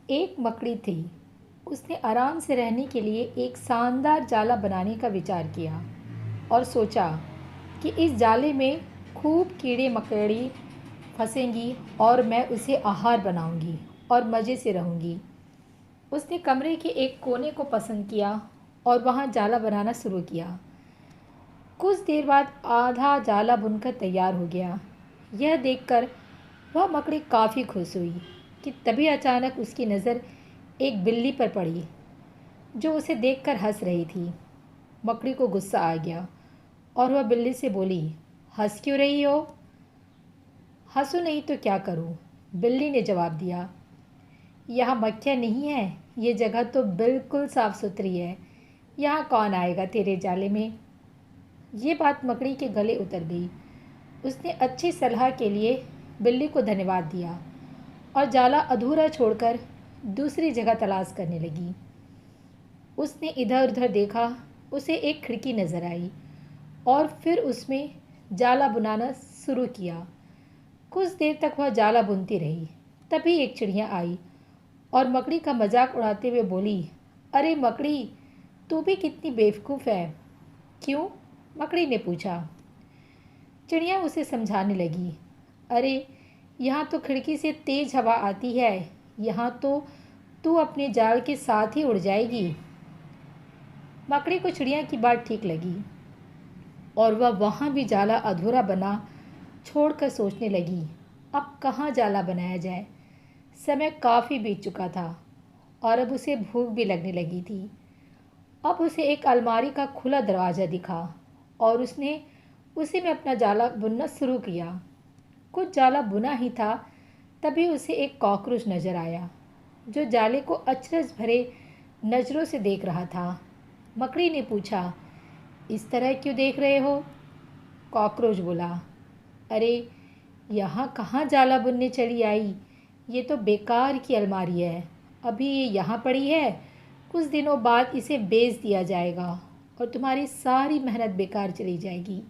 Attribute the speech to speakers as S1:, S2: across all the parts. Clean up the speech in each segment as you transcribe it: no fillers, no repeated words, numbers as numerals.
S1: एक मकड़ी थी। उसने आराम से रहने के लिए एक शानदार जाला बनाने का विचार किया और सोचा कि इस जाले में खूब कीड़े मकोड़े फंसेंगी और मैं उसे आहार बनाऊंगी और मज़े से रहूंगी। उसने कमरे के एक कोने को पसंद किया और वहाँ जाला बनाना शुरू किया। कुछ देर बाद आधा जाला बुनकर तैयार हो गया। यह देखकर वह मकड़ी काफ़ी खुश हुई कि तभी अचानक उसकी नज़र एक बिल्ली पर पड़ी जो उसे देखकर हंस रही थी। मकड़ी को गुस्सा आ गया और वह बिल्ली से बोली, हंस क्यों रही हो? हंसो नहीं तो क्या करूं? बिल्ली ने जवाब दिया, यहाँ मक्खियाँ नहीं है, ये जगह तो बिल्कुल साफ़ सुथरी है। यहाँ कौन आएगा तेरे जाले में? ये बात मकड़ी के गले उतर गई। उसने अच्छी सलाह के लिए बिल्ली को धन्यवाद दिया और जाला अधूरा छोड़कर दूसरी जगह तलाश करने लगी। उसने इधर उधर देखा, उसे एक खिड़की नज़र आई और फिर उसमें जाला बुनाना शुरू किया। कुछ देर तक वह जाला बुनती रही। तभी एक चिड़िया आई और मकड़ी का मजाक उड़ाते हुए बोली, अरे मकड़ी, तू भी कितनी बेवकूफ़ है। क्यों? मकड़ी ने पूछा। चिड़िया उसे समझाने लगी, अरे यहाँ तो खिड़की से तेज़ हवा आती है, यहाँ तो तू अपने जाल के साथ ही उड़ जाएगी। मकड़ी को चिड़िया की बात ठीक लगी और वह वहाँ भी जाला अधूरा बना छोड़कर सोचने लगी, अब कहाँ जाला बनाया जाए। समय काफ़ी बीत चुका था और अब उसे भूख भी लगने लगी थी। अब उसे एक अलमारी का खुला दरवाज़ा दिखा और उसने उसी में अपना जाला बुनना शुरू किया। कुछ जाला बुना ही था, तभी उसे एक कॉकरोच नज़र आया जो जाले को अचरज भरे नज़रों से देख रहा था। मकड़ी ने पूछा, इस तरह क्यों देख रहे हो? कॉकरोच बोला, अरे यहाँ कहाँ जाला बुनने चली आई, ये तो बेकार की अलमारी है। अभी ये यहाँ पड़ी है, कुछ दिनों बाद इसे बेच दिया जाएगा और तुम्हारी सारी मेहनत बेकार चली जाएगी।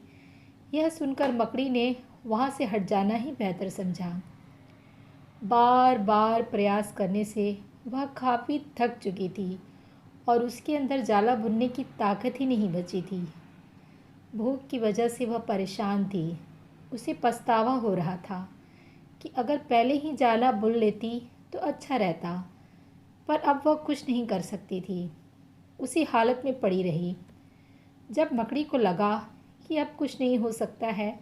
S1: यह सुनकर मकड़ी ने वहाँ से हट जाना ही बेहतर समझा। बार बार प्रयास करने से वह काफ़ी थक चुकी थी और उसके अंदर जाला बुनने की ताकत ही नहीं बची थी। भूख की वजह से वह परेशान थी। उसे पछतावा हो रहा था कि अगर पहले ही जाला बुन लेती तो अच्छा रहता, पर अब वह कुछ नहीं कर सकती थी। उसी हालत में पड़ी रही। जब मकड़ी को लगा कि अब कुछ नहीं हो सकता है,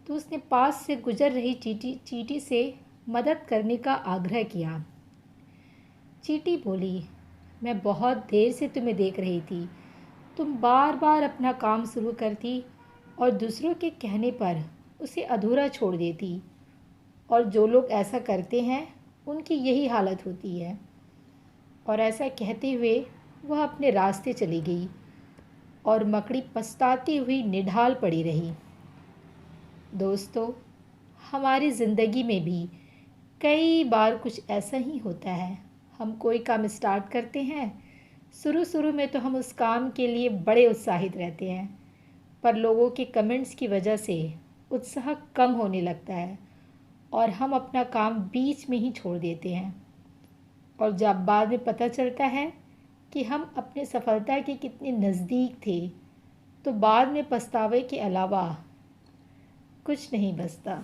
S1: तो उसने पास से गुजर रही चींटी से मदद करने का आग्रह किया। चींटी बोली, मैं बहुत देर से तुम्हें देख रही थी। तुम बार बार अपना काम शुरू करती और दूसरों के कहने पर उसे अधूरा छोड़ देती, और जो लोग ऐसा करते हैं उनकी यही हालत होती है। और ऐसा कहते हुए वह अपने रास्ते चली गई और मकड़ी पछताती हुई निढाल पड़ी रही। दोस्तों, हमारी ज़िंदगी में भी कई बार कुछ ऐसा ही होता है। हम कोई काम स्टार्ट करते हैं, शुरू शुरू में तो हम उस काम के लिए बड़े उत्साहित रहते हैं, पर लोगों के कमेंट्स की वजह से उत्साह कम होने लगता है और हम अपना काम बीच में ही छोड़ देते हैं। और जब बाद में पता चलता है कि हम अपने सफलता के कितने नज़दीक थे, तो बाद में पछतावे के अलावा कुछ नहीं बचता।